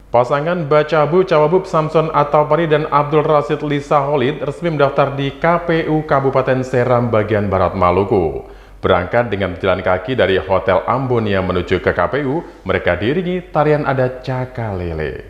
Pasangan Bacabu Cawabub Samson Atapari dan Abdul Rasid Lisaholid resmi mendaftar di KPU Kabupaten Seram bagian Barat Maluku. Berangkat dengan berjalan kaki dari Hotel Ambonia menuju ke KPU, mereka diiringi tarian adat Cakalele.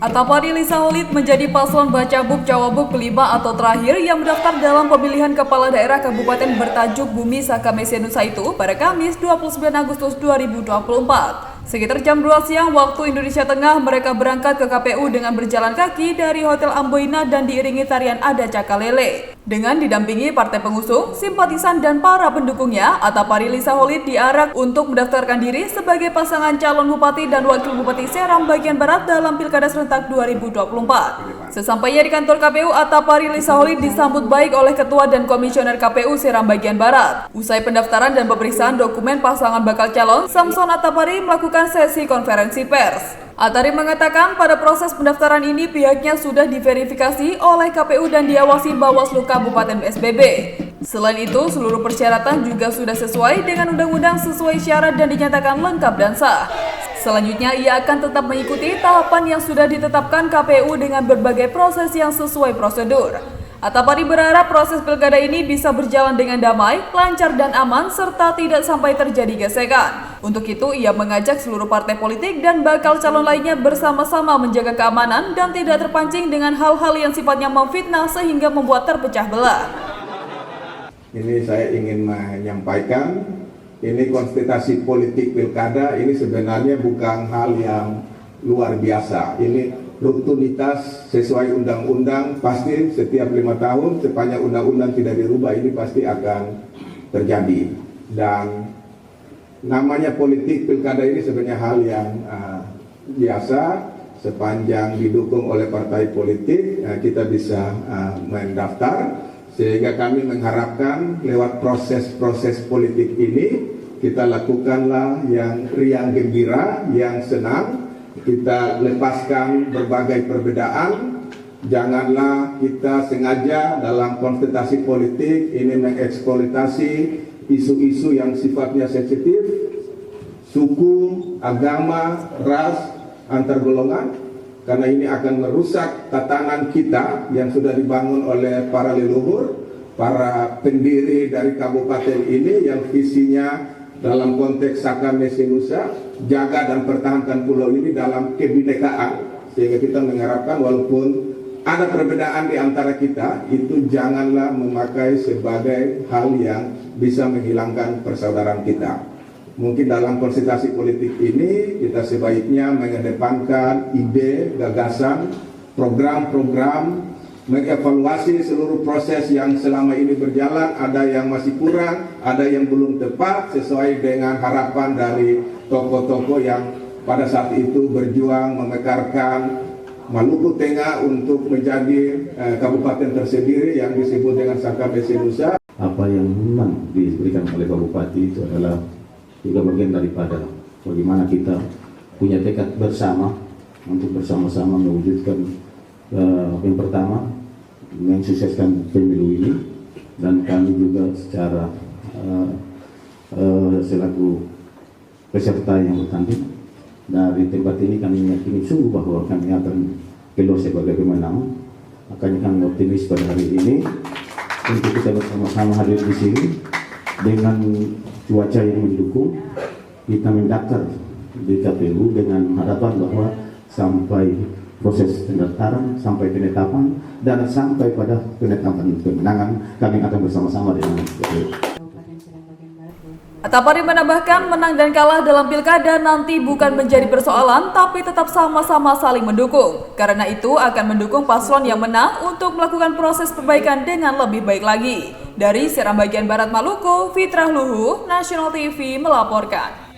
Atapari Lisaholid menjadi paslon Bacabub Cawabub kelima atau terakhir yang mendaftar dalam pemilihan kepala daerah kabupaten bertajuk Bumi Saka Mesenusa itu pada Kamis 29 Agustus 2024. Sekitar jam 2 siang waktu Indonesia Tengah, mereka berangkat ke KPU dengan berjalan kaki dari Hotel Amboina dan diiringi tarian adat Cakalele. Dengan didampingi partai pengusung, simpatisan dan para pendukungnya, Atapari Lisaholid diarak untuk mendaftarkan diri sebagai pasangan calon bupati dan wakil bupati Seram bagian Barat dalam Pilkada serentak 2024. Sesampainya di kantor KPU, Atapari Lisaholid disambut baik oleh Ketua dan Komisioner KPU Seram bagian Barat. Usai pendaftaran dan pemeriksaan dokumen pasangan bakal calon, Samson Atapari melakukan sesi konferensi pers. Atari mengatakan pada proses pendaftaran ini pihaknya sudah diverifikasi oleh KPU dan diawasi Bawaslu Kabupaten SBB. Selain itu, seluruh persyaratan juga sudah sesuai dengan undang-undang sesuai syarat dan dinyatakan lengkap dan sah. Selanjutnya, ia akan tetap mengikuti tahapan yang sudah ditetapkan KPU dengan berbagai proses yang sesuai prosedur. Atapari berharap proses pilkada ini bisa berjalan dengan damai, lancar dan aman, serta tidak sampai terjadi gesekan. Untuk itu, ia mengajak seluruh partai politik dan bakal calon lainnya bersama-sama menjaga keamanan dan tidak terpancing dengan hal-hal yang sifatnya memfitnah sehingga membuat terpecah belah. Ini saya ingin menyampaikan, ini konsultasi politik pilkada ini sebenarnya bukan hal yang luar biasa. Ini rutinitas sesuai undang-undang, pasti setiap 5 tahun sepanjang undang-undang tidak dirubah ini pasti akan terjadi. Dan namanya politik pilkada ini sebenarnya hal yang biasa, sepanjang didukung oleh partai politik kita bisa mendaftar, sehingga kami mengharapkan lewat proses-proses politik ini kita lakukanlah yang riang gembira, yang senang. Kita lepaskan berbagai perbedaan, janganlah kita sengaja dalam konsultasi politik ini mengeksploitasi isu-isu yang sifatnya sensitif, suku, agama, ras, antar golongan, karena ini akan merusak tatanan kita yang sudah dibangun oleh para leluhur, para pendiri dari kabupaten ini yang visinya dalam konteks Saka Mesenusa, jaga dan pertahankan pulau ini dalam kebinekaan. Sehingga kita mengharapkan walaupun ada perbedaan di antara kita, itu janganlah memakai sebagai hal yang bisa menghilangkan persaudaraan kita. Mungkin dalam konsultasi politik ini kita sebaiknya mengedepankan ide, gagasan, program-program, mengevaluasi seluruh proses yang selama ini berjalan, ada yang masih kurang, ada yang belum tepat sesuai dengan harapan dari tokoh-tokoh yang pada saat itu berjuang memekarkan Maluku Tengah untuk menjadi kabupaten tersendiri yang disebut dengan Saka Mesenusa. Apa yang memang diberikan oleh Pak Bupati itu adalah juga bagian daripada bagaimana kita punya tekad bersama untuk bersama-sama mewujudkan yang pertama mensukseskan pemilu ini, dan kami juga secara selaku peserta yang bertanding dari tempat ini kami meyakini sungguh bahwa kami akan keluar sebagai pemenang. Makanya kami optimis pada hari ini untuk kita bersama-sama hadir di sini dengan cuaca yang mendukung. Kita mendaftar di KPU dengan harapan bahwa sampai proses pendaftaran, sampai penetapan, dan sampai pada penetapan kemenangan kami akan bersama-sama dengan KPU. Atapari menambahkan menang dan kalah dalam pilkada nanti bukan menjadi persoalan, tapi tetap sama-sama saling mendukung. Karena itu akan mendukung paslon yang menang untuk melakukan proses perbaikan dengan lebih baik lagi. Dari Seram bagian Barat Maluku, Fitrah Luhu, National TV melaporkan.